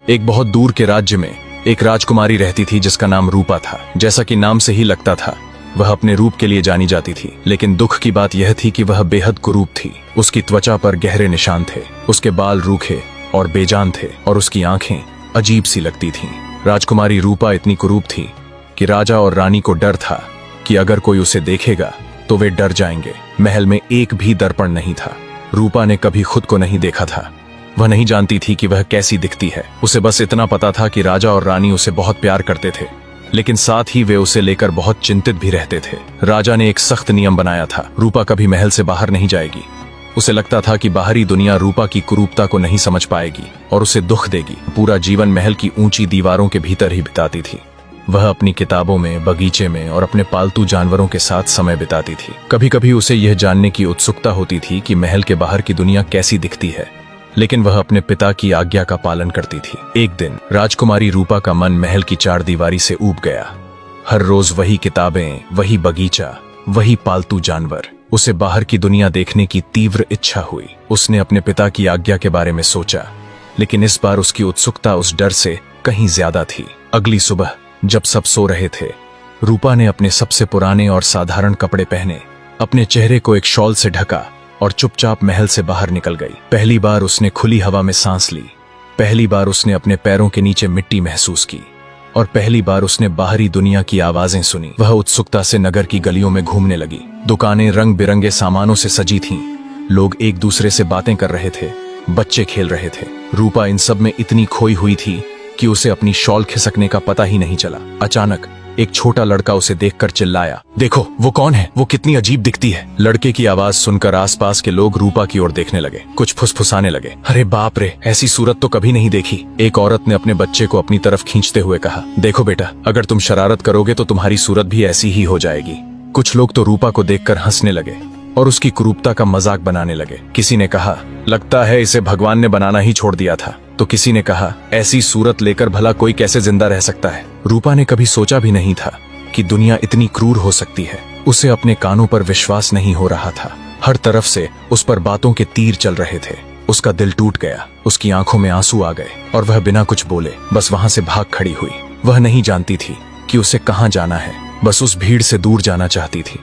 एक बहुत दूर के राज्य में एक राजकुमारी रहती थी जिसका नाम रूपा था। जैसा कि नाम से ही लगता था, वह अपने रूप के लिए जानी जाती थी। लेकिन दुख की बात यह थी कि वह बेहद कुरूप थी। उसकी त्वचा पर गहरे निशान थे, उसके बाल रूखे और बेजान थे और उसकी आंखें अजीब सी लगती थीं। राजकुमारी रूपा इतनी कुरूप थी कि राजा और रानी को डर था कि अगर कोई उसे देखेगा तो वे डर जाएंगे। महल में एक भी दर्पण नहीं था। रूपा ने कभी खुद को नहीं देखा था। वह नहीं जानती थी कि वह कैसी दिखती है। उसे बस इतना पता था कि राजा और रानी उसे बहुत प्यार करते थे, लेकिन साथ ही वे उसे लेकर बहुत चिंतित भी रहते थे। राजा ने एक सख्त नियम बनाया था, रूपा कभी महल से बाहर नहीं जाएगी। उसे लगता था कि बाहरी दुनिया रूपा की कुरूपता को नहीं समझ पाएगी और उसे दुख देगी। पूरा जीवन महल की ऊंची दीवारों के भीतर ही बिताती थी। वह अपनी किताबों में, बगीचे में और अपने पालतू जानवरों के साथ समय बिताती थी। कभी कभी उसे यह जानने की उत्सुकता होती थी कि महल के बाहर की दुनिया कैसी दिखती है, लेकिन वह अपने पिता की आज्ञा का पालन करती थी। एक दिन राजकुमारी रूपा का मन महल की चारदीवारी से ऊब गया। हर रोज वही किताबें, वही बगीचा, वही पालतू जानवर। उसे बाहर की दुनिया देखने की तीव्र इच्छा हुई। उसने अपने पिता की आज्ञा के बारे में सोचा, लेकिन इस बार उसकी उत्सुकता उस डर से कहीं ज्यादा थी। अगली सुबह जब सब सो रहे थे, रूपा ने अपने सबसे पुराने और साधारण कपड़े पहने, अपने चेहरे को एक शॉल से ढका और चुपचाप महल से बाहर निकल गई। पहली बार उसने खुली हवा में सांस ली, पहली बार उसने अपने पैरों के नीचे मिट्टी महसूस की और पहली बार उसने बाहरी दुनिया की आवाजें सुनी। वह उत्सुकता से नगर की गलियों में घूमने लगी। दुकानें रंग बिरंगे सामानों से सजी थीं। लोग एक दूसरे से बातें कर रहे थे, बच्चे खेल रहे थे। रूपा इन सब में इतनी खोई हुई थी कि उसे अपनी शॉल खिसकने का पता ही नहीं चला। अचानक एक छोटा लड़का उसे देखकर चिल्लाया, देखो वो कौन है, वो कितनी अजीब दिखती है। लड़के की आवाज सुनकर आसपास के लोग रूपा की ओर देखने लगे। कुछ फुसफुसाने लगे, अरे बाप रे, ऐसी सूरत तो कभी नहीं देखी। एक औरत ने अपने बच्चे को अपनी तरफ खींचते हुए कहा, देखो बेटा, अगर तुम शरारत करोगे तो तुम्हारी सूरत भी ऐसी ही हो जाएगी। कुछ लोग तो रूपा को देखकर हंसने लगे और उसकी कुरूपता का मजाक बनाने लगे। किसी ने कहा, लगता है इसे भगवान ने बनाना ही छोड़ दिया था। तो किसी ने कहा, ऐसी सूरत लेकर भला कोई कैसे जिंदा रह सकता है। रूपा ने कभी सोचा भी नहीं था कि दुनिया इतनी क्रूर हो सकती है। उसे अपने कानों पर विश्वास नहीं हो रहा था। हर तरफ से उस पर बातों के तीर चल रहे थे। उसका दिल टूट गया, उसकी आंखों में आंसू आ गए और वह बिना कुछ बोले बस वहां से भाग खड़ी हुई। वह नहीं जानती थी कि उसे कहां जाना है, बस उस भीड़ से दूर जाना चाहती थी,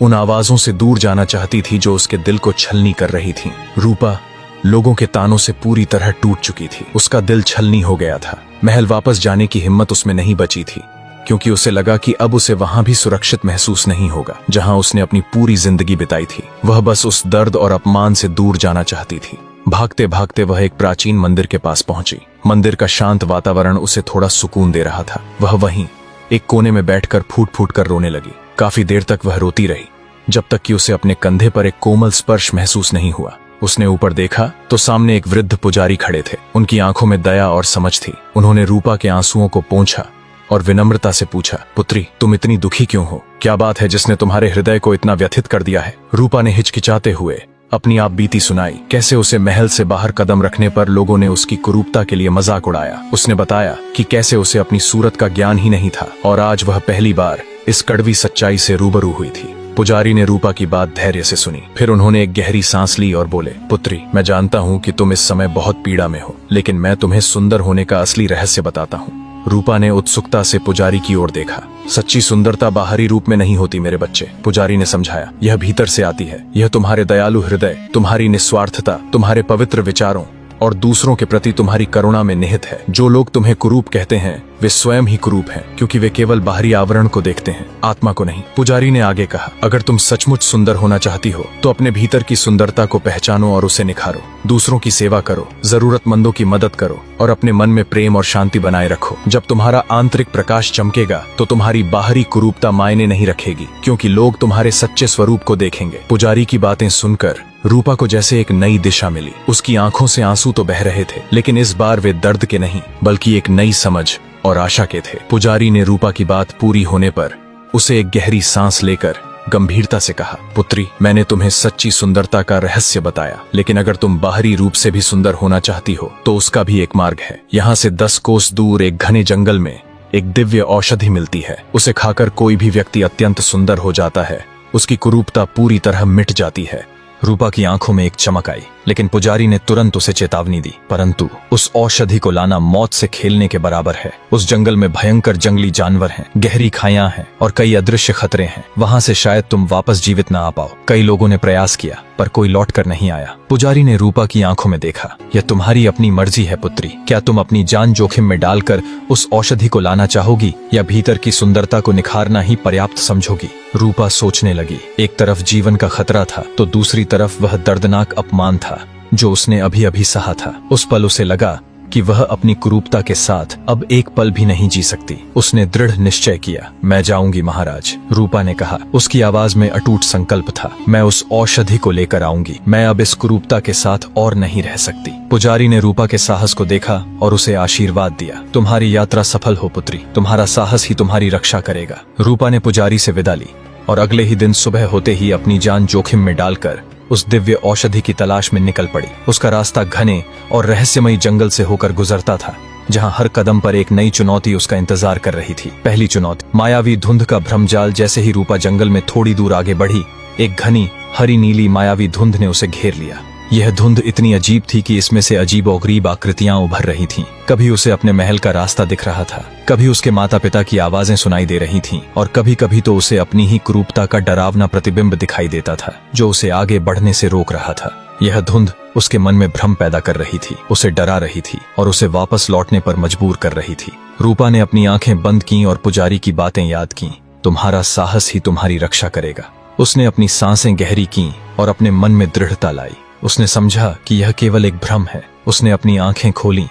उन आवाजों से दूर जाना चाहती थी जो उसके दिल को छलनी कर रही थी। रूपा लोगों के तानों से पूरी तरह टूट चुकी थी। उसका दिल छलनी हो गया था। महल वापस जाने की हिम्मत उसमें नहीं बची थी, क्योंकि उसे लगा कि अब उसे वहां भी सुरक्षित महसूस नहीं होगा जहां उसने अपनी पूरी जिंदगी बिताई थी। वह बस उस दर्द और अपमान से दूर जाना चाहती थी। भागते भागते वह एक प्राचीन मंदिर के पास पहुंची। मंदिर का शांत वातावरण उसे थोड़ा सुकून दे रहा था। वह वहीं एक कोने में बैठकर फूट फूट कर रोने लगी। काफी देर तक वह रोती रही, जब तक कि उसे अपने कंधे पर एक कोमल स्पर्श महसूस नहीं हुआ। उसने ऊपर देखा तो सामने एक वृद्ध पुजारी खड़े थे। उनकी आंखों में दया और समझ थी। उन्होंने रूपा के आंसुओं को पोंछा और विनम्रता से पूछा, पुत्री, तुम इतनी दुखी क्यों हो? क्या बात है जिसने तुम्हारे हृदय को इतना व्यथित कर दिया है? रूपा ने हिचकिचाते हुए अपनी आप बीती सुनाई, कैसे उसे महल से बाहर कदम रखने पर लोगों ने उसकी कुरूपता के लिए मजाक उड़ाया। उसने बताया कि कैसे उसे अपनी सूरत का ज्ञान ही नहीं था और आज वह पहली बार इस कड़वी सच्चाई से रूबरू हुई थी। पुजारी ने रूपा की बात धैर्य से सुनी। फिर उन्होंने एक गहरी सांस ली और बोले, पुत्री, मैं जानता हूँ कि तुम इस समय बहुत पीड़ा में हो, लेकिन मैं तुम्हें सुंदर होने का असली रहस्य बताता हूँ। रूपा ने उत्सुकता से पुजारी की ओर देखा। सच्ची सुंदरता बाहरी रूप में नहीं होती मेरे बच्चे, पुजारी ने समझाया, यह भीतर से आती है। यह तुम्हारे दयालु हृदय, तुम्हारी निस्वार्थता, तुम्हारे पवित्र विचारों और दूसरों के प्रति तुम्हारी करुणा में निहित है। जो लोग तुम्हें कुरूप कहते हैं वे स्वयं ही कुरूप हैं, क्योंकि वे केवल बाहरी आवरण को देखते हैं, आत्मा को नहीं। पुजारी ने आगे कहा, अगर तुम सचमुच सुंदर होना चाहती हो तो अपने भीतर की सुंदरता को पहचानो और उसे निखारो। दूसरों की सेवा करो, जरूरतमंदों की मदद करो और अपने मन में प्रेम और शांति बनाए रखो। जब तुम्हारा आंतरिक प्रकाश चमकेगा तो तुम्हारी बाहरी कुरूपता मायने नहीं रखेगी, क्योंकि लोग तुम्हारे सच्चे स्वरूप को देखेंगे। पुजारी की बातें सुनकर रूपा को जैसे एक नई दिशा मिली। उसकी आंखों से आंसू तो बह रहे थे, लेकिन इस बार वे दर्द के नहीं बल्कि एक नई समझ और आशा के थे। पुजारी ने रूपा की बात पूरी होने पर उसे एक गहरी सांस लेकर गंभीरता से कहा, पुत्री, मैंने तुम्हें सच्ची सुंदरता का रहस्य बताया, लेकिन अगर तुम बाहरी रूप से भी सुंदर होना चाहती हो तो उसका भी एक मार्ग है। यहाँ से 10 कोस दूर एक घने जंगल में एक दिव्य औषधि मिलती है। उसे खाकर कोई भी व्यक्ति अत्यंत सुंदर हो जाता है। उसकी कुरूपता पूरी तरह मिट जाती है रूपा की आंखों में एक चमक आई, लेकिन पुजारी ने तुरंत उसे चेतावनी दी, परंतु उस औषधि को लाना मौत से खेलने के बराबर है। उस जंगल में भयंकर जंगली जानवर हैं, गहरी खाइयां हैं और कई अदृश्य खतरे हैं। वहां से शायद तुम वापस जीवित न आ पाओ। कई लोगों ने प्रयास किया पर कोई लौट कर नहीं आया। पुजारी ने रूपा की आंखों में देखा। यह तुम्हारी अपनी मर्जी है पुत्री, क्या तुम अपनी जान जोखिम में डालकर उस औषधि को लाना चाहोगी या भीतर की सुंदरता को निखारना ही पर्याप्त समझोगी? रूपा सोचने लगी। एक तरफ जीवन का खतरा था तो दूसरी तरफ वह दर्दनाक अपमान था जो उसने अभी अभी सहा था। उस पल उसे लगा कि वह अपनी कुरूपता के साथ अब एक पल भी नहीं जी सकती। उसने दृढ़ निश्चय किया, मैं जाऊंगी महाराज, रूपा ने कहा। उसकी आवाज में अटूट संकल्प था, मैं उस औषधि को लेकर आऊंगी। मैं अब इस कुरूपता के साथ और नहीं रह सकती। पुजारी ने रूपा के साहस को देखा और उसे आशीर्वाद दिया, तुम्हारी यात्रा सफल हो पुत्री, तुम्हारा साहस ही तुम्हारी रक्षा करेगा। रूपा ने पुजारी से विदा ली और अगले ही दिन सुबह होते ही अपनी जान जोखिम में डालकर उस दिव्य औषधि की तलाश में निकल पड़ी। उसका रास्ता घने और रहस्यमयी जंगल से होकर गुजरता था, जहां हर कदम पर एक नई चुनौती उसका इंतजार कर रही थी। पहली चुनौती मायावी धुंध का भ्रमजाल। जैसे ही रूपा जंगल में थोड़ी दूर आगे बढ़ी, एक घनी हरी नीली मायावी धुंध ने उसे घेर लिया। यह धुंध इतनी अजीब थी कि इसमें से अजीबोगरीब आकृतियां उभर रही थीं। कभी उसे अपने महल का रास्ता दिख रहा था, कभी उसके माता पिता की आवाजें सुनाई दे रही थीं और कभी कभी तो उसे अपनी ही क्रूरता का डरावना प्रतिबिंब दिखाई देता था जो उसे आगे बढ़ने से रोक रहा था। यह धुंध उसके मन में भ्रम पैदा कर रही थी, उसे डरा रही थी और उसे वापस लौटने पर मजबूर कर रही थी। रूपा ने अपनी आंखें बंद की और पुजारी की बातें याद की, तुम्हारा साहस ही तुम्हारी रक्षा करेगा। उसने अपनी सांसें गहरी की और अपने मन में दृढ़ता लाई। उसने समझा कि यह केवल एक भ्रम है। उसने अपनी आंखें खोलीं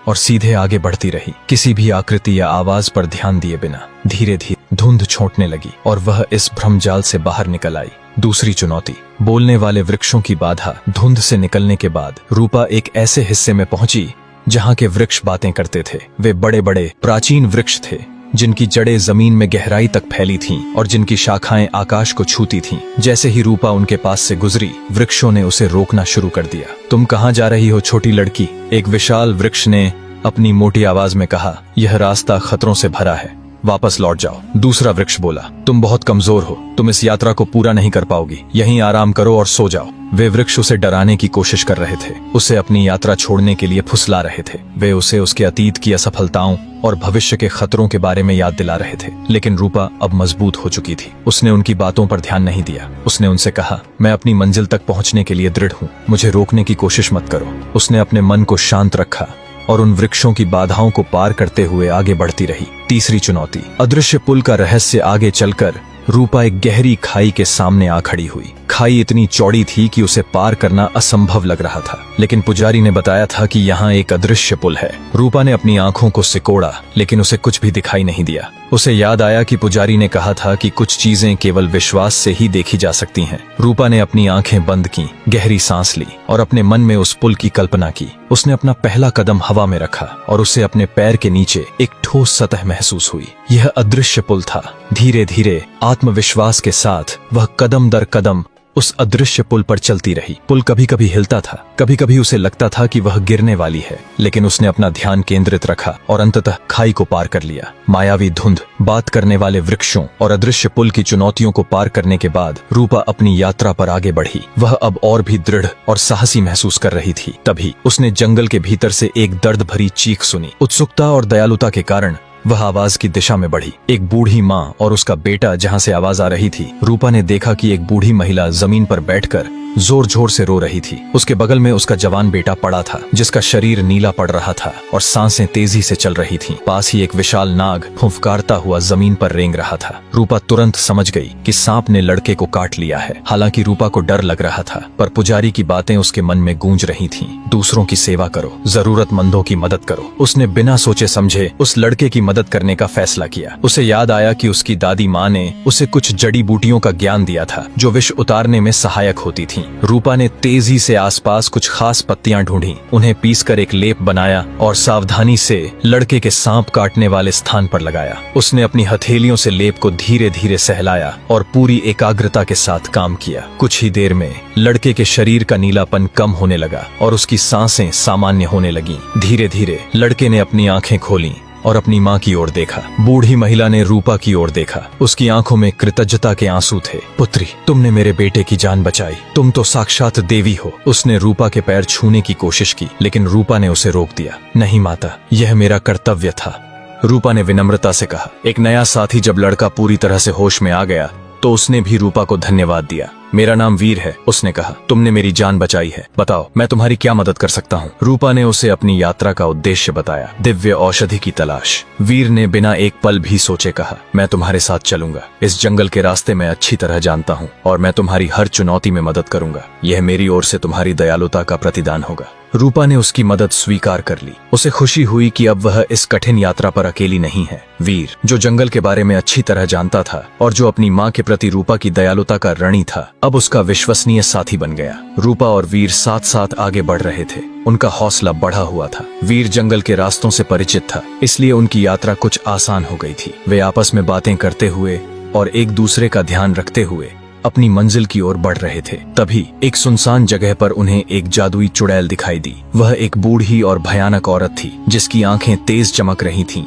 और सीधे आगे बढ़ती रही, किसी भी आकृति या आवाज पर ध्यान दिए बिना। धीरे धीरे धुंध छोटने लगी और वह इस भ्रमजाल से बाहर निकल आई। दूसरी चुनौती बोलने वाले वृक्षों की बाधा। धुंध से निकलने के बाद रूपा एक ऐसे हिस्से में पहुंची जहां के वृक्ष बातें करते थे। वे बड़े बड़े प्राचीन वृक्ष थे जिनकी जड़ें जमीन में गहराई तक फैली थीं और जिनकी शाखाएं आकाश को छूती थीं। जैसे ही रूपा उनके पास से गुजरी, वृक्षों ने उसे रोकना शुरू कर दिया। तुम कहाँ जा रही हो छोटी लड़की? एक विशाल वृक्ष ने अपनी मोटी आवाज में कहा, यह रास्ता खतरों से भरा है, वापस लौट जाओ। दूसरा वृक्ष बोला, तुम बहुत कमजोर हो, तुम इस यात्रा को पूरा नहीं कर पाओगी, यहीं आराम करो और सो जाओ। वे वृक्ष उसे डराने की कोशिश कर रहे थे, उसे अपनी यात्रा छोड़ने के लिए फुसला रहे थे। वे उसे उसके अतीत की असफलताओं और भविष्य के खतरों के बारे में याद दिला रहे थे। लेकिन रूपा अब मजबूत हो चुकी थी। उसने उनकी बातों पर ध्यान नहीं दिया। उसने उनसे कहा, मैं अपनी मंजिल तक पहुंचने के लिए दृढ़ हूँ, मुझे रोकने की कोशिश मत करो। उसने अपने मन को शांत रखा और उन वृक्षों की बाधाओं को पार करते हुए आगे बढ़ती रही। तीसरी चुनौती अदृश्य पुल का रहस्य। आगे चलकर रूपा एक गहरी खाई के सामने आ खड़ी हुई। खाई इतनी चौड़ी थी कि उसे पार करना असंभव लग रहा था, लेकिन पुजारी ने बताया था कि यहाँ एक अदृश्य पुल है। रूपा ने अपनी आंखों को सिकोड़ा, लेकिन उसे कुछ भी दिखाई नहीं दिया। उसे याद आया कि पुजारी ने कहा था कि कुछ चीजें केवल विश्वास से ही देखी जा सकती हैं। रूपा ने अपनी आंखें बंद की, गहरी सांस ली और अपने मन में उस पुल की कल्पना की। उसने अपना पहला कदम हवा में रखा और उसे अपने पैर के नीचे एक ठोस सतह महसूस हुई। यह अदृश्य पुल था। धीरे धीरे आत्मविश्वास के साथ वह कदम दर कदम उस अदृश्य पुल पर चलती रही। पुल कभी कभी हिलता था, कभी कभी उसे लगता था कि वह गिरने वाली है, लेकिन उसने अपना ध्यान केंद्रित रखा और अंततः खाई को पार कर लिया। मायावी धुंध, बात करने वाले वृक्षों और अदृश्य पुल की चुनौतियों को पार करने के बाद रूपा अपनी यात्रा पर आगे बढ़ी। वह अब और भी दृढ़ और साहसी महसूस कर रही थी। तभी उसने जंगल के भीतर से एक दर्द भरी चीख सुनी। उत्सुकता और दयालुता के कारण वह आवाज की दिशा में बढ़ी। एक बूढ़ी माँ और उसका बेटा जहाँ से आवाज आ रही थी। रूपा ने देखा कि एक बूढ़ी महिला जमीन पर बैठकर जोर जोर से रो रही थी। उसके बगल में उसका जवान बेटा पड़ा था, जिसका शरीर नीला पड़ रहा था और सांसें तेजी से चल रही थीं। पास ही एक विशाल नाग फुफकारता हुआ जमीन पर रेंग रहा था। रूपा तुरंत समझ गई कि सांप ने लड़के को काट लिया है। हालांकि रूपा को डर लग रहा था, पर पुजारी की बातें उसके मन में गूंज रही थीं। दूसरों की सेवा करो, जरूरतमंदों की मदद करो। उसने बिना सोचे समझे उस लड़के की मदद करने का फैसला किया। उसे याद आया कि उसकी दादी माँ ने उसे कुछ जड़ी बूटियों का ज्ञान दिया था जो विष उतारने में सहायक होती थीं। रूपा ने तेजी से आसपास कुछ खास पत्तियां ढूंढी, उन्हें पीसकर एक लेप बनाया और सावधानी से लड़के के सांप काटने वाले स्थान पर लगाया। उसने अपनी हथेलियों से लेप को धीरे धीरे सहलाया और पूरी एकाग्रता के साथ काम किया। कुछ ही देर में लड़के के शरीर का नीलापन कम होने लगा और उसकी सांसें सामान्य होने लगीं। धीरे धीरे लड़के ने अपनी आंखें खोलीं और अपनी माँ की ओर देखा। बूढ़ी महिला ने रूपा की ओर देखा। उसकी आंखों में कृतज्ञता के आंसू थे। पुत्री, तुमने मेरे बेटे की जान बचाई। तुम तो साक्षात देवी हो। उसने रूपा के पैर छूने की कोशिश की, लेकिन रूपा ने उसे रोक दिया। नहीं माता, यह मेरा कर्तव्य था, रूपा ने विनम्रता से कहा। एक नया साथी जब लड़का पूरी तरह से होश में आ गया तो उसने भी रूपा को धन्यवाद दिया। मेरा नाम वीर है, उसने कहा। तुमने मेरी जान बचाई है। बताओ, मैं तुम्हारी क्या मदद कर सकता हूँ? रूपा ने उसे अपनी यात्रा का उद्देश्य बताया। दिव्य औषधि की तलाश। वीर ने बिना एक पल भी सोचे कहा, मैं तुम्हारे साथ चलूंगा। इस जंगल के रास्ते मैं अच्छी तरह जानता हूँ और मैं तुम्हारी हर चुनौती में मदद करूंगा। यह मेरी ओर से तुम्हारी दयालुता का प्रतिदान होगा। रूपा ने उसकी मदद स्वीकार कर ली। उसे खुशी हुई कि अब वह इस कठिन यात्रा पर अकेली नहीं है। वीर, जो जंगल के बारे में अच्छी तरह जानता था और जो अपनी माँ के प्रति रूपा की दयालुता का ऋणी था, अब उसका विश्वसनीय साथी बन गया। रूपा और वीर साथ साथ आगे बढ़ रहे थे। उनका हौसला बढ़ा हुआ था। वीर जंगल के रास्तों से परिचित था, इसलिए उनकी यात्रा कुछ आसान हो गई थी। वे आपस में बातें करते हुए और एक दूसरे का ध्यान रखते हुए अपनी मंजिल की ओर बढ़ रहे थे। तभी एक सुनसान जगह पर उन्हें एक जादुई चुड़ैल दिखाई दी। वह एक बूढ़ी और भयानक औरत थी, जिसकी आंखें तेज चमक रही थीं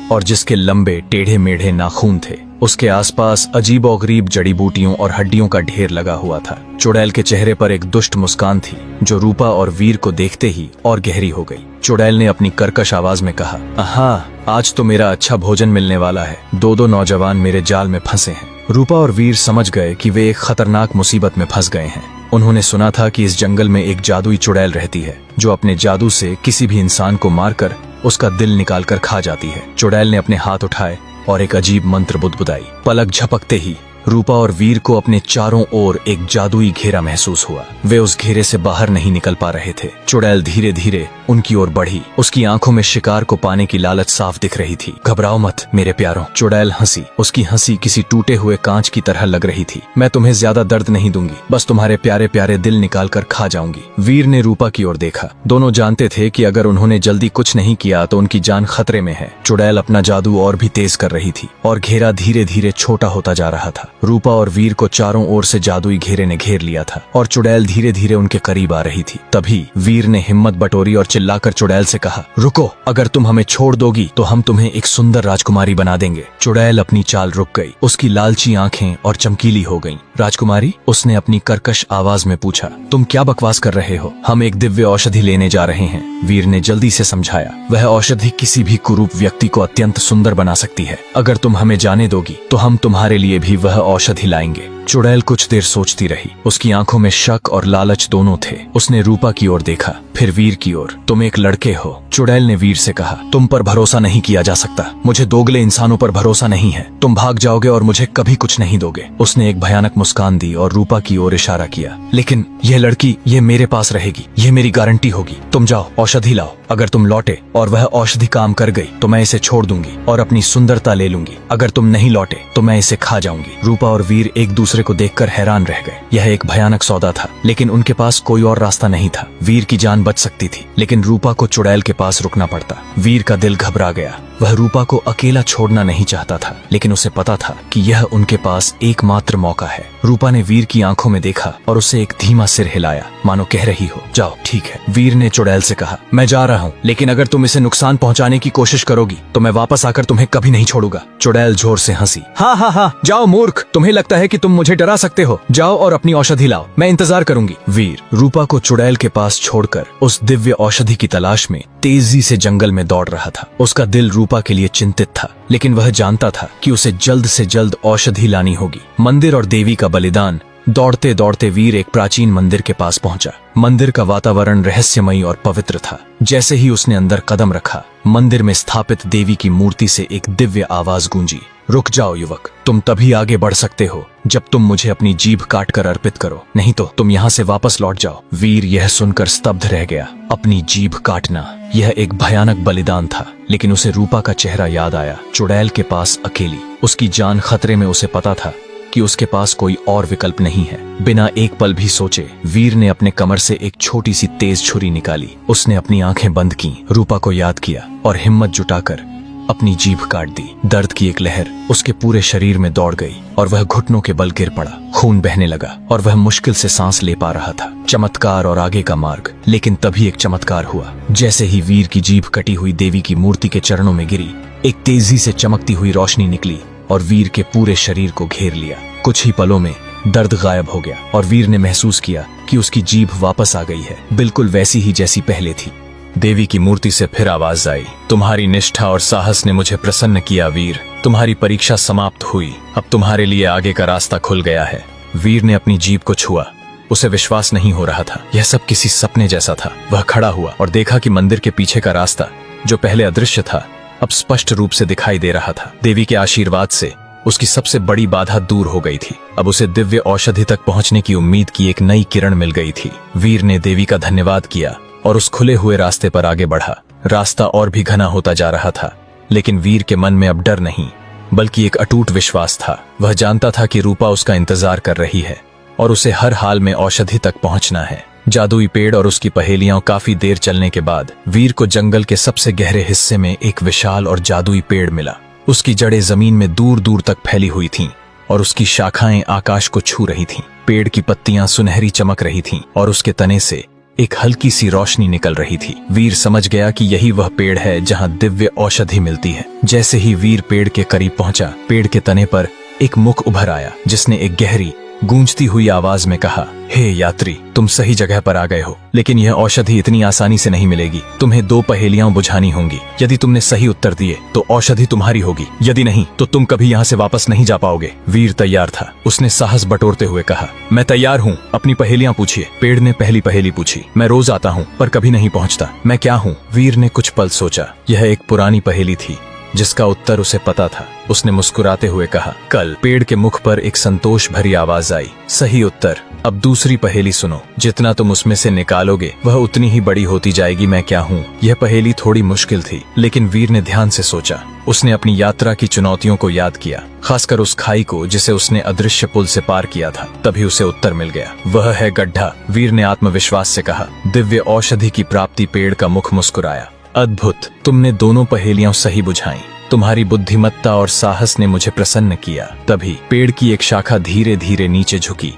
और जिसके लंबे टेढ़े मेढ़े नाखून थे। उसके आसपास अजीबोगरीब जड़ी बूटियों और हड्डियों का ढेर लगा हुआ था। चुड़ैल के चेहरे पर एक दुष्ट मुस्कान थी, जो रूपा और वीर को देखते ही और गहरी हो गई। चुड़ैल ने अपनी कर्कश आवाज में कहा, हाँ, आज तो मेरा अच्छा भोजन मिलने वाला है। दो नौजवान मेरे जाल में फंसे हैं। रूपा और वीर समझ गए कि वे एक खतरनाक मुसीबत में फंस गए हैं। उन्होंने सुना था कि इस जंगल में एक जादुई चुड़ैल रहती है, जो अपने जादू से किसी भी इंसान को मारकर उसका दिल निकालकर खा जाती है। चुड़ैल ने अपने हाथ उठाए और एक अजीब मंत्र बुदबुदाई। पलक झपकते ही रूपा और वीर को अपने चारों ओर एक जादुई घेरा महसूस हुआ। वे उस घेरे से बाहर नहीं निकल पा रहे थे। चुड़ैल धीरे धीरे उनकी ओर बढ़ी। उसकी आंखों में शिकार को पाने की लालच साफ दिख रही थी। घबराओ मत मेरे प्यारों। चुड़ैल हंसी। उसकी हंसी किसी टूटे हुए कांच की तरह लग रही थी। मैं तुम्हें ज्यादा दर्द नहीं दूंगी, बस तुम्हारे प्यारे प्यारे दिल निकाल कर खा जाऊंगी। वीर ने रूपा की ओर देखा। दोनों जानते थे कि अगर उन्होंने जल्दी कुछ नहीं किया तो उनकी जान खतरे में है। चुड़ैल अपना जादू और भी तेज कर रही थी और घेरा धीरे धीरे छोटा होता जा रहा था। रूपा और वीर को चारों ओर से जादुई घेरे ने घेर लिया था और चुड़ैल धीरे धीरे उनके करीब आ रही थी। तभी वीर ने हिम्मत बटोरी और चिल्लाकर चुड़ैल से कहा, रुको, अगर तुम हमें छोड़ दोगी तो हम तुम्हें एक सुंदर राजकुमारी बना देंगे। चुड़ैल अपनी चाल रुक गई। उसकी लालची आंखें और चमकीली हो गईं। राजकुमारी, उसने अपनी कर्कश आवाज में पूछा, तुम क्या बकवास कर रहे हो? हम एक दिव्य औषधि लेने जा रहे हैं। वीर ने जल्दी से समझाया, वह औषधि किसी भी कुरूप व्यक्ति को अत्यंत सुंदर बना सकती है। अगर तुम हमें जाने दोगी तो हम तुम्हारे लिए भी वह औषधि लाएंगे। चुड़ैल कुछ देर सोचती रही। उसकी आंखों में शक और लालच दोनों थे। उसने रूपा की ओर देखा, फिर वीर की ओर। तुम एक लड़के हो। चुड़ैल ने वीर से कहा, तुम पर भरोसा नहीं किया जा सकता। मुझे दोगले इंसानों पर भरोसा नहीं है। तुम भाग जाओगे और मुझे कभी कुछ नहीं दोगे। उसने एक भयानक मुस्कान दी और रूपा की ओर इशारा किया। लेकिन यह लड़की, ये मेरे पास रहेगी, ये मेरी गारंटी होगी। तुम जाओ, औषधि लाओ। अगर तुम लौटे और वह औषधि काम कर गई तो मैं इसे छोड़ दूंगी और अपनी सुंदरता ले लूंगी। अगर तुम नहीं लौटे तो मैं इसे खा जाऊंगी। रूपा और वीर एक दूसरे को देखकर हैरान रह गए। यह एक भयानक सौदा था, लेकिन उनके पास कोई और रास्ता नहीं था। वीर की जान बच सकती थी, लेकिन रूपा को चुड़ैल के पास रुकना पड़ता। वीर का दिल घबरा गया। वह रूपा को अकेला छोड़ना नहीं चाहता था, लेकिन उसे पता था कि यह उनके पास एकमात्र मौका है। रूपा ने वीर की आंखों में देखा और उसे एक धीमा सिर हिलाया, मानो कह रही हो, जाओ, ठीक है। वीर ने चुड़ैल से कहा, मैं जा रहा हूँ, लेकिन अगर तुम इसे नुकसान पहुँचाने की कोशिश करोगी तो मैं वापस आकर तुम्हें कभी नहीं छोड़ूंगा। चुड़ैल जोर से हंसी। हाँ हाँ हाँ, जाओ मूर्ख, तुम्हें लगता है कि तुम मुझे डरा सकते हो। जाओ और अपनी औषधि लाओ, मैं इंतजार करूंगी। वीर रूपा को चुड़ैल के पास छोड़कर उस दिव्य औषधि की तलाश में तेजी से जंगल में दौड़ रहा था। उसका दिल रूपा के लिए चिंतित था, लेकिन वह जानता था कि उसे जल्द से जल्द औषधि लानी होगी। मंदिर और देवी का बलिदान। दौड़ते दौड़ते वीर एक प्राचीन मंदिर के पास पहुंचा। मंदिर का वातावरण रहस्यमयी और पवित्र था। जैसे ही उसने अंदर कदम रखा, मंदिर में स्थापित देवी की मूर्ति से एक दिव्य आवाज गूंजी, रुक जाओ युवक, तुम तभी आगे बढ़ सकते हो जब तुम मुझे अपनी जीभ काट कर अर्पित करो, नहीं तो तुम यहाँ से वापस लौट जाओ। वीर यह सुनकर स्तब्ध रह गया। अपनी जीभ काटना, यह एक भयानक बलिदान था, लेकिन उसे रूपा का चेहरा याद आया। चुड़ैल के पास अकेली, उसकी जान खतरे में। उसे पता था कि उसके पास कोई और विकल्प नहीं है। बिना एक पल भी सोचे वीर ने अपने कमर से एक छोटी सी तेज छुरी निकाली। उसने अपनी आंखें बंद की, रूपा को याद किया और हिम्मत जुटाकर अपनी जीभ काट दी। दर्द की एक लहर उसके पूरे शरीर में दौड़ गई और वह घुटनों के बल गिर पड़ा। खून बहने लगा और वह मुश्किल से सांस ले पा रहा था। चमत्कार और आगे का मार्ग। लेकिन तभी एक चमत्कार हुआ। जैसे ही वीर की जीभ कटी हुई देवी की मूर्ति के चरणों में गिरी, एक तेजी से चमकती हुई रोशनी निकली और वीर के पूरे शरीर को घेर लिया। कुछ ही पलों में दर्द गायब हो गया और वीर ने महसूस किया कि उसकी जीभ वापस आ गई है, बिल्कुल वैसी ही जैसी पहले थी। देवी की मूर्ति से फिर आवाज आई, तुम्हारी निष्ठा और साहस ने मुझे प्रसन्न किया वीर। तुम्हारी परीक्षा समाप्त हुई। अब तुम्हारे लिए आगे का रास्ता खुल गया है। वीर ने अपनी जीभ को छुआ। उसे विश्वास नहीं हो रहा था। यह सब किसी सपने जैसा था। वह खड़ा हुआ और देखा कि मंदिर के पीछे का रास्ता, जो पहले अदृश्य था, अब स्पष्ट रूप से दिखाई दे रहा था। देवी के आशीर्वाद से उसकी सबसे बड़ी बाधा दूर हो गई थी। अब उसे दिव्य औषधि तक पहुंचने की उम्मीद की एक नई किरण मिल गई थी। वीर ने देवी का धन्यवाद किया और उस खुले हुए रास्ते पर आगे बढ़ा। रास्ता और भी घना होता जा रहा था, लेकिन वीर के मन में अब डर नहीं, बल्कि एक अटूट विश्वास था। वह जानता था कि रूपा उसका इंतजार कर रही है और उसे हर हाल में औषधि तक पहुंचना है। जादुई पेड़ और उसकी पहेलियां। काफी देर चलने के बाद वीर को जंगल के सबसे गहरे हिस्से में एक विशाल और जादुई पेड़ मिला। उसकी जड़ें जमीन में दूर दूर तक फैली हुई थीं और उसकी शाखाएं आकाश को छू रही थीं। पेड़ की पत्तियां सुनहरी चमक रही थीं और उसके तने से एक हल्की सी रोशनी निकल रही थी। वीर समझ गया कि यही वह पेड़ है जहां दिव्य औषधि मिलती है। जैसे ही वीर पेड़ के करीब पहुंचा, पेड़ के तने पर एक मुख उभर आया, जिसने एक गहरी गूंजती हुई आवाज में कहा, हे यात्री, तुम सही जगह पर आ गए हो, लेकिन यह औषधि इतनी आसानी से नहीं मिलेगी। तुम्हें 2 पहेलियां बुझानी होंगी। यदि तुमने सही उत्तर दिए तो औषधि तुम्हारी होगी, यदि नहीं तो तुम कभी यहाँ से वापस नहीं जा पाओगे। वीर तैयार था। उसने साहस बटोरते हुए कहा, मैं तैयार हूँ, अपनी पहेलियां पूछिए। पेड़ ने पहली पहेली पूछी, मैं रोज आता हूँ पर कभी नहीं पहुँचता, मैं क्या हूँ? वीर ने कुछ पल सोचा। यह एक पुरानी पहेली थी जिसका उत्तर उसे पता था। उसने मुस्कुराते हुए कहा, कल। पेड़ के मुख पर एक संतोष भरी आवाज आई, सही उत्तर। अब दूसरी पहेली सुनो। जितना तुम उसमें से निकालोगे वह उतनी ही बड़ी होती जाएगी। मैं क्या हूँ? यह पहेली थोड़ी मुश्किल थी, लेकिन वीर ने ध्यान से सोचा। उसने अपनी यात्रा की चुनौतियों को याद किया, खासकर उस खाई को जिसे उसने अदृश्य पुल से पार किया था। तभी उसे उत्तर मिल गया, वह है गड्ढा। वीर ने आत्मविश्वास से कहा। दिव्य औषधि की प्राप्ति। पेड़ का मुख मुस्कुराया, अद्भुत, तुमने दोनों पहेलियां सही बुझाईं। तुम्हारी बुद्धिमत्ता और साहस ने मुझे प्रसन्न किया। तभी पेड़ की एक शाखा धीरे धीरे नीचे झुकी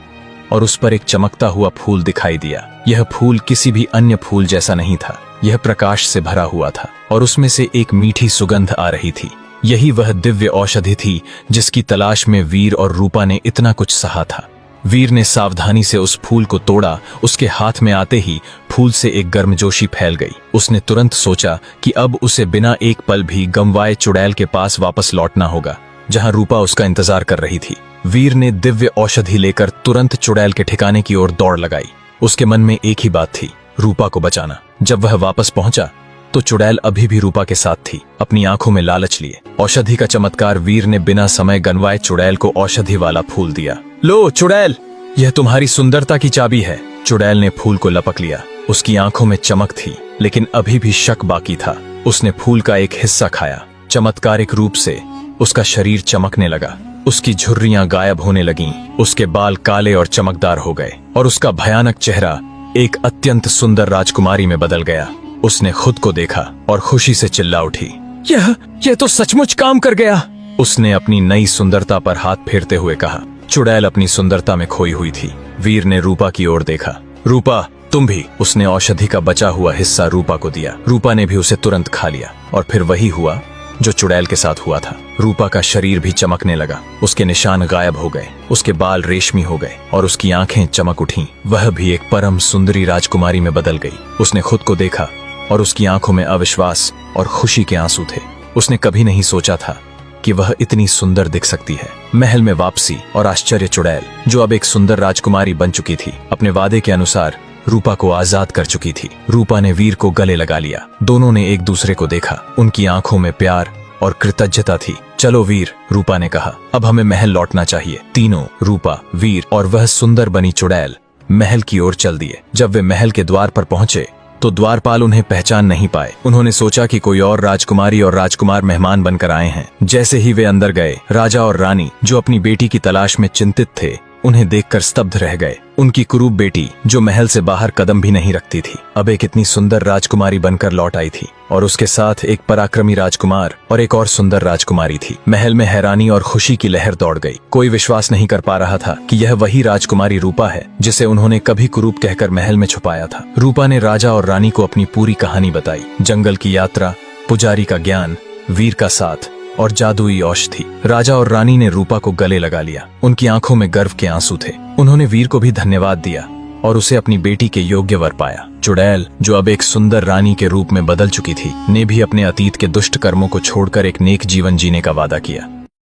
और उस पर एक चमकता हुआ फूल दिखाई दिया। यह फूल किसी भी अन्य फूल जैसा नहीं था। यह प्रकाश से भरा हुआ था और उसमें से एक मीठी सुगंध आ रही थी। यही वह दिव्य औषधि थी जिसकी तलाश में वीर और रूपा ने इतना कुछ सहा था। वीर ने सावधानी से उस फूल को तोड़ा। उसके हाथ में आते ही फूल से एक गर्मजोशी फैल गई। उसने तुरंत सोचा कि अब उसे बिना एक पल भी गंवाए चुड़ैल के पास वापस लौटना होगा, जहां रूपा उसका इंतजार कर रही थी। वीर ने दिव्य औषधि लेकर तुरंत चुड़ैल के ठिकाने की ओर दौड़ लगाई। उसके मन में एक ही बात थी, रूपा को बचाना। जब वह वापस पहुंचा तो चुड़ैल अभी भी रूपा के साथ थी, अपनी आंखों में लालच लिए। औषधि का चमत्कार। वीर ने बिना समय गंवाए चुड़ैल को औषधि वाला फूल दिया। लो चुड़ैल, यह तुम्हारी सुंदरता की चाबी है। चुड़ैल ने फूल को लपक लिया। उसकी आंखों में चमक थी, लेकिन अभी भी शक बाकी था। उसने फूल का एक हिस्सा खाया। चमत्कारिक रूप से उसका शरीर चमकने लगा। उसकी झुर्रियां गायब होने लगीं। उसके बाल काले और चमकदार हो गए और उसका भयानक चेहरा एक अत्यंत सुंदर राजकुमारी में बदल गया। उसने खुद को देखा और खुशी से चिल्ला उठी, यह तो सचमुच काम कर गया। उसने अपनी नई सुंदरता पर हाथ फेरते हुए कहा। चुड़ैल अपनी सुंदरता में खोई हुई थी। वीर ने रूपा की ओर देखा। रूपा, तुम भी। उसने औषधि का बचा हुआ हिस्सा रूपा को दिया। रूपा ने भी उसे तुरंत खा लिया और फिर वही हुआ जो चुड़ैल के साथ हुआ था। रूपा का शरीर भी चमकने लगा। उसके निशान गायब हो गए। उसके बाल रेशमी हो गए और उसकी आंखें चमक उठीं। वह भी एक परम सुंदरी राजकुमारी में बदल गई। उसने खुद को देखा और उसकी आंखों में अविश्वास और खुशी के आंसू थे। उसने कभी नहीं सोचा था कि वह इतनी सुंदर दिख सकती है। महल में वापसी और आश्चर्य। चुड़ैल, जो अब एक सुंदर राजकुमारी बन चुकी थी, अपने वादे के अनुसार रूपा को आजाद कर चुकी थी। रूपा ने वीर को गले लगा लिया। दोनों ने एक दूसरे को देखा। उनकी आंखों में प्यार और कृतज्ञता थी। चलो वीर, रूपा ने कहा, अब हमें महल लौटना चाहिए। तीनों, रूपा, वीर और वह सुंदर बनी चुड़ैल, महल की ओर चल दिए। जब वे महल के द्वार पर पहुंचे तो द्वारपाल उन्हें पहचान नहीं पाए। उन्होंने सोचा कि कोई और राजकुमारी और राजकुमार मेहमान बनकर आए हैं। जैसे ही वे अंदर गए, राजा और रानी, जो अपनी बेटी की तलाश में चिंतित थे, उन्हें देखकर स्तब्ध रह गए। उनकी कुरूप बेटी, जो महल से बाहर कदम भी नहीं रखती थी, अब एक इतनी सुंदर राजकुमारी बनकर लौट आई थी, और उसके साथ एक पराक्रमी राजकुमार और एक और सुंदर राजकुमारी थी। महल में हैरानी और खुशी की लहर दौड़ गई। कोई विश्वास नहीं कर पा रहा था कि यह वही राजकुमारी रूपा है जिसे उन्होंने कभी कुरूप कहकर महल में छुपाया था। रूपा ने राजा और रानी को अपनी पूरी कहानी बताई। जंगल की यात्रा, पुजारी का ज्ञान, वीर का साथ और जादुई औषधि। राजा और रानी ने रूपा को गले लगा लिया। उनकी आंखों में गर्व के आंसू थे। उन्होंने वीर को भी धन्यवाद दिया और उसे अपनी बेटी के योग्य वर पाया। चुड़ैल, जो अब एक सुंदर रानी के रूप में बदल चुकी थी, ने भी अपने अतीत के दुष्ट कर्मों को छोड़कर एक नेक जीवन जीने का वादा किया।